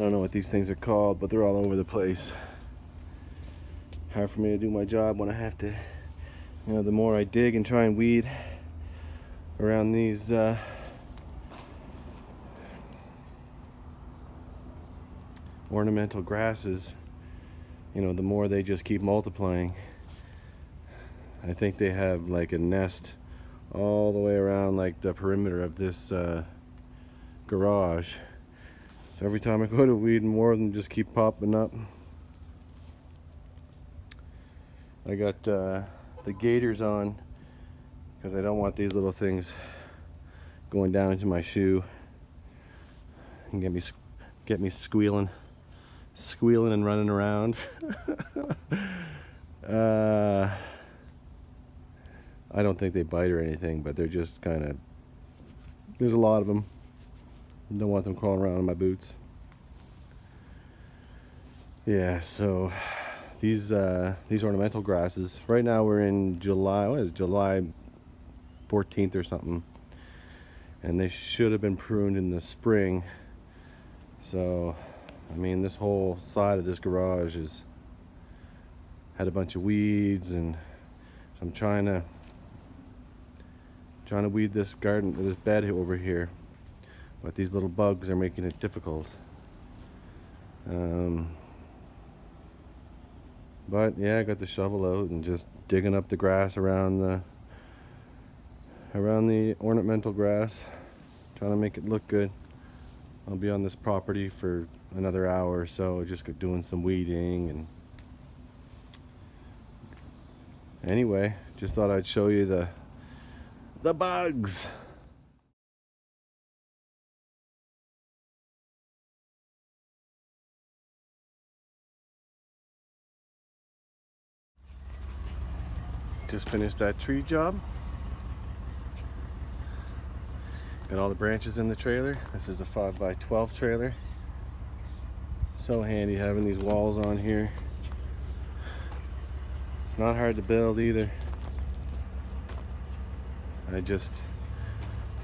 don't know what these things are called, but they're all over the place. Hard for me to do my job when I have to, the more I dig and try and weed around these ornamental grasses, the more they just keep multiplying. I think they have like a nest all the way around like the perimeter of this garage. So every time I go to weed, more of them just keep popping up. I got the gaiters on because I don't want these little things going down into my shoe and get me squealing and running around. I don't think they bite or anything, but they're just kind of, there's a lot of them. Don't want them crawling around in my boots. Yeah, so these ornamental grasses, right now we're in July, what is it, July 14th or something, and they should have been pruned in the spring. So I mean, this whole side of this garage had a bunch of weeds, and so I'm trying to weed this bed over here, but these little bugs are making it difficult. But yeah, I got the shovel out and just digging up the grass around the ornamental grass, trying to make it look good. I'll be on this property for another hour or so, just doing some weeding. And anyway, just thought I'd show you the bugs. Just finished that tree job. Got all the branches in the trailer. This is a 5x12 trailer. So handy having these walls on here. It's not hard to build either. I just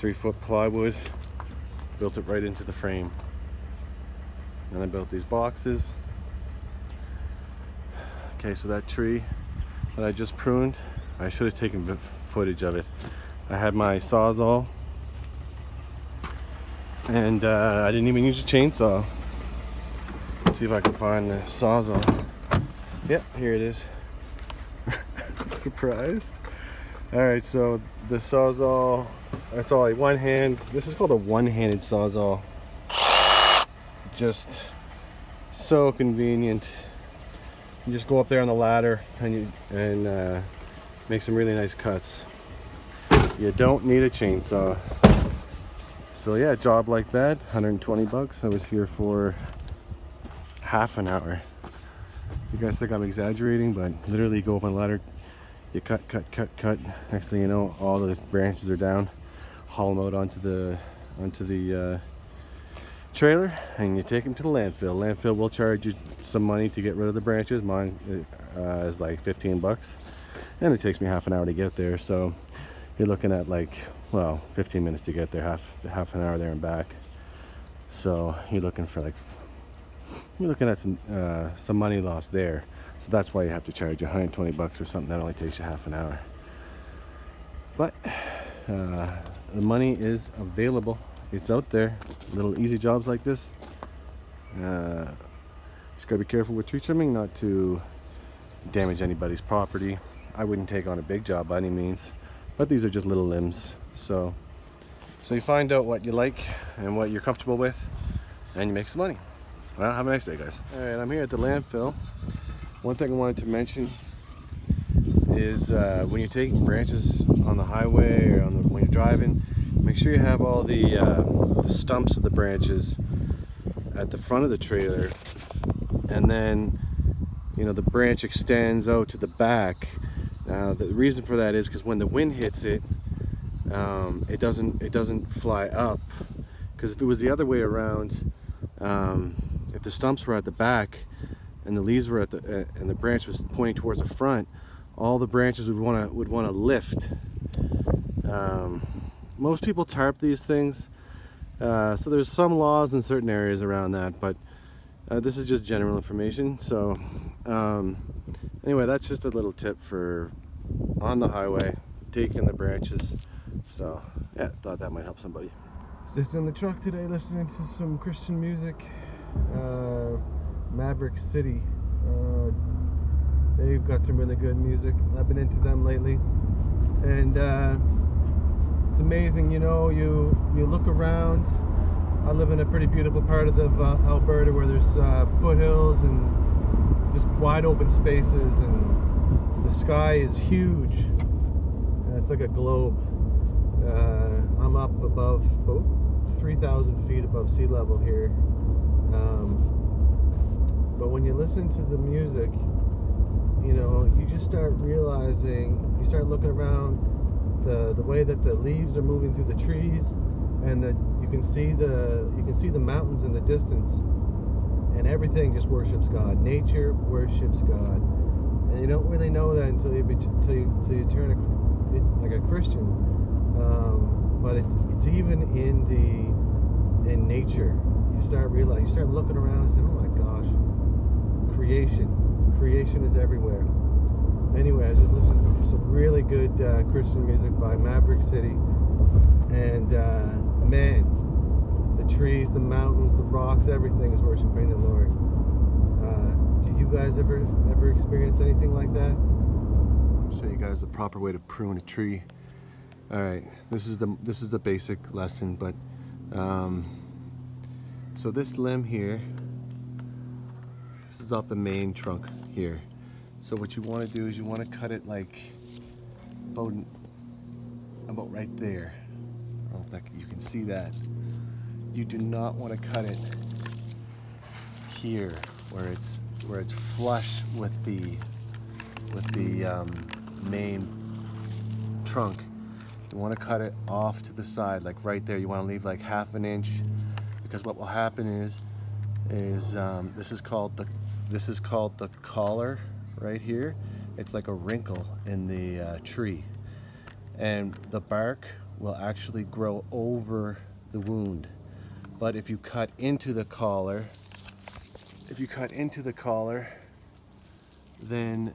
3-foot plywood, built it right into the frame. Then I built these boxes. Okay, so that tree that I just pruned, I should have taken footage of it. I had my Sawzall, and I didn't even use a chainsaw. Let's see if I can find the Sawzall. Yep, here it is. Surprised. Alright, so the Sawzall, that's all one hand. This is called a one-handed Sawzall. Just so convenient. You just go up there on the ladder and make some really nice cuts. You don't need a chainsaw. So yeah, a job like that, 120 bucks. I was here for half an hour. You guys think I'm exaggerating, but literally go up on the ladder, you cut. Next thing you know, all the branches are down. Haul them out onto the trailer, and you take them to the landfill. Landfill will charge you some money to get rid of the branches. Mine is like 15 bucks, and it takes me half an hour to get there. So you're looking at like, well, 15 minutes to get there, half an hour there and back. So you're looking at some money lost there. So that's why you have to charge 120 bucks for something that only takes you half an hour. But the money is available. It's out there. Little easy jobs like this. Just gotta be careful with tree trimming, not to damage anybody's property. I wouldn't take on a big job by any means, but these are just little limbs. So you find out what you like and what you're comfortable with, and you make some money. Well, have a nice day, guys. All right, I'm here at the landfill. One thing I wanted to mention is when you're taking branches on the highway or when you're driving, make sure you have all the stumps of the branches at the front of the trailer, and then the branch extends out to the back. Now the reason for that is because when the wind hits it, it doesn't fly up. Because if it was the other way around, if the stumps were at the back and the leaves were and the branch was pointing towards the front, all the branches would want to lift. Most people tarp these things, so there's some laws in certain areas around that, but This is just general information. So anyway, that's just a little tip for on the highway, taking the branches. So yeah, thought that might help somebody. Just in the truck today listening to some Christian music. Maverick City, they've got some really good music. I've been into them lately, and it's amazing. You know, you look around. I live in a pretty beautiful part of Alberta where there's foothills and just wide open spaces, and the sky is huge. It's like a globe. I'm up above about 3,000 feet above sea level here. But when you listen to the music, you know, you just start realizing, you start looking around the way that the leaves are moving through the trees, and that you can see the mountains in the distance, and everything just worships God. Nature worships God, and you don't really know that until you turn like a Christian. But it's even in nature. You start looking around and saying, oh my gosh, creation is everywhere. Anyway, I was just listening to some really good Christian music by Maverick City, and man, the trees, the mountains, the rocks, everything is worshiping the Lord. Do you guys ever experience anything like that? I'll show you guys the proper way to prune a tree. All right, this is the basic lesson, but so this limb here, this is off the main trunk here. So what you want to do is you want to cut it like about right there. I don't know if you can see that. You do not want to cut it here where it's flush with the main trunk. You want to cut it off to the side, like right there. You want to leave like half an inch, because what will happen is this is called the collar right here. It's like a wrinkle in the tree, and the bark will actually grow over the wound. But if you cut into the collar, then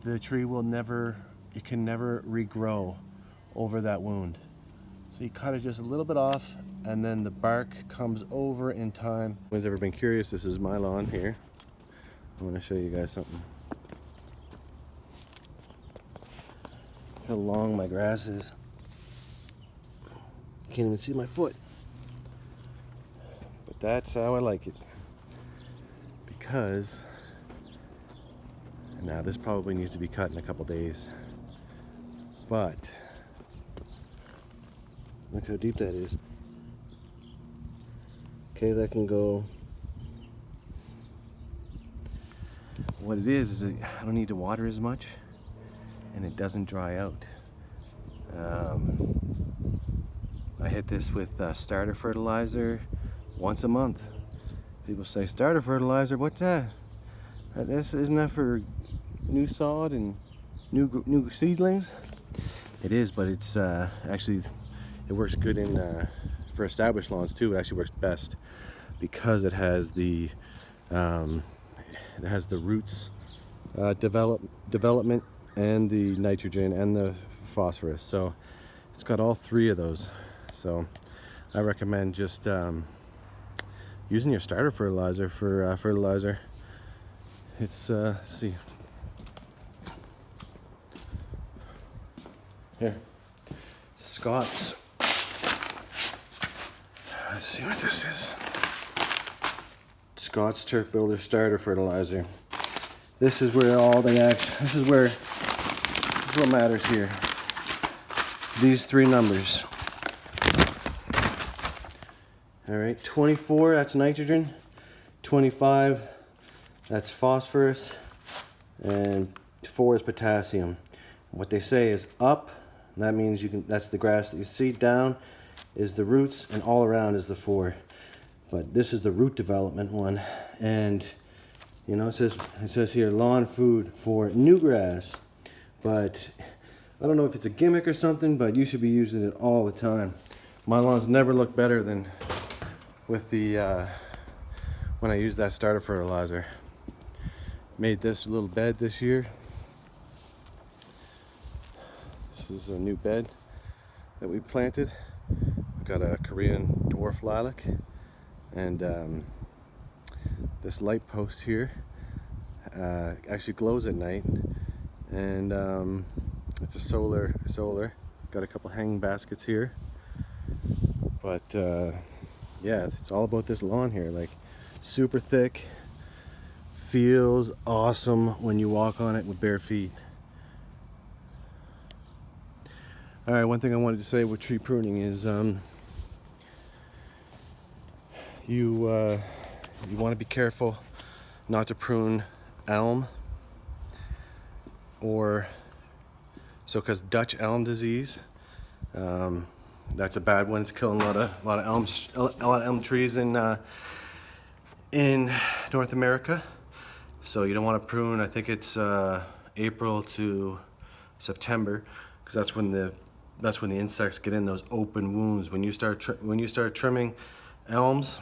the tree will never regrow over that wound. So you cut it just a little bit off, and then the bark comes over in time. If anyone's ever been curious, this is my lawn here. I want to show you guys something. How long my grass is. Can't even see my foot. But that's how I like it. Because now this probably needs to be cut in a couple days. But look how deep that is. Okay, that can go. What it is I don't need to water as much, and it doesn't dry out. I hit this with starter fertilizer once a month. People say, starter fertilizer, what's that? Isn't that for new sod and new seedlings? It is, but it's actually, it works good for established lawns too. It actually works best because it has the roots development and the nitrogen and the phosphorus. So it's got all three of those. So I recommend just using your starter fertilizer for fertilizer. It's let's see here, Scott's. Let's see what this is. Scott's Turf Builder Starter Fertilizer. This is where all the action. This is what matters here. These three numbers. All right, 24, that's nitrogen. 25, that's phosphorus, and 4 is potassium. What they say is up, that means that's the grass that you see. Down is the roots, and all around is the 4. But this is the root development one, and you know, it says here lawn food for new grass. But I don't know if it's a gimmick or something, but you should be using it all the time. My lawns never look better than with the when I used that starter fertilizer. Made this little bed this year. This is a new bed that we planted. We've got a Korean dwarf lilac, and this light post here actually glows at night, and it's a solar. Got a couple hanging baskets here, but yeah, it's all about this lawn here. Like, super thick, feels awesome when you walk on it with bare feet. All right, one thing I wanted to say with tree pruning is you want to be careful not to prune elm, or so, because Dutch elm disease, that's a bad one. It's killing a lot of elm trees in North America. So you don't want to prune. I think it's April to September, because that's when the insects get in those open wounds. When you start trimming elms,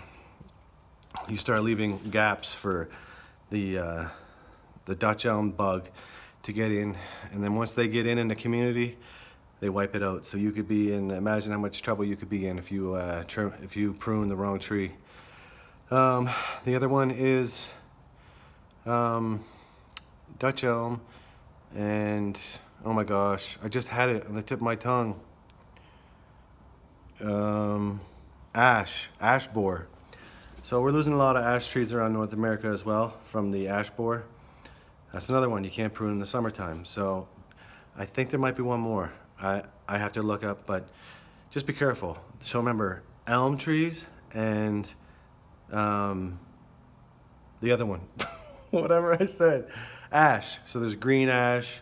you start leaving gaps for the Dutch elm bug to get in, and then once they get in the community, they wipe it out. So you could be in. Imagine how much trouble you could be in if you prune the wrong tree. The other one is Dutch elm, and oh my gosh, I just had it on the tip of my tongue. Ash borer. So we're losing a lot of ash trees around North America as well from the ash borer. That's another one you can't prune in the summertime. So I think there might be one more. I have to look up, but just be careful. So remember, elm trees and the other one, whatever I said, ash. So there's green ash.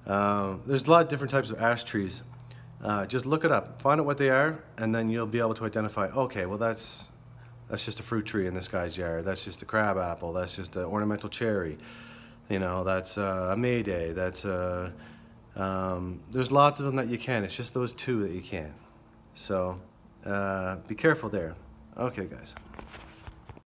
There's a lot of different types of ash trees. Just look it up, find out what they are, and then you'll be able to identify, okay, well that's just a fruit tree in this guy's yard. That's just a crab apple. That's just an ornamental cherry. You know, that's a mayday. That's there's lots of them that you can. It's just those two that you can't. So be careful there. Okay, guys.